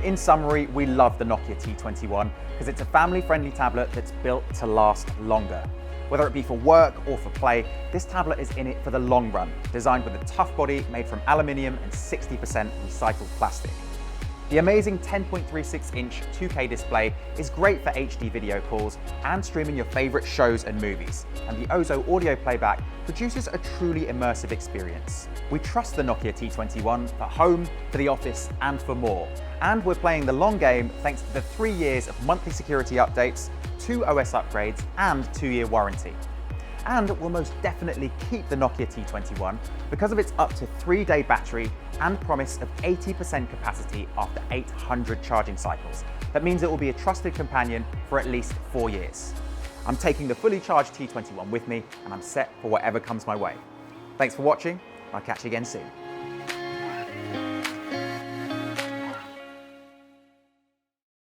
In summary, we love the Nokia T21 because it's a family-friendly tablet that's built to last longer. Whether it be for work or for play, this tablet is in it for the long run, designed with a tough body made from aluminium and 60% recycled plastic. The amazing 10.36-inch 2K display is great for HD video calls and streaming your favorite shows and movies, and the Ozo audio playback produces a truly immersive experience. We trust the Nokia T21 for home, for the office, and for more. And we're playing the long game thanks to the 3 years of monthly security updates, 2 OS upgrades, and 2-year warranty. And we'll most definitely keep the Nokia T21 because of its up to 3-day battery and promise of 80% capacity after 800 charging cycles. That means it will be a trusted companion for at least 4 years. I'm taking the fully charged T21 with me, and I'm set for whatever comes my way. Thanks for watching. I'll catch you again soon.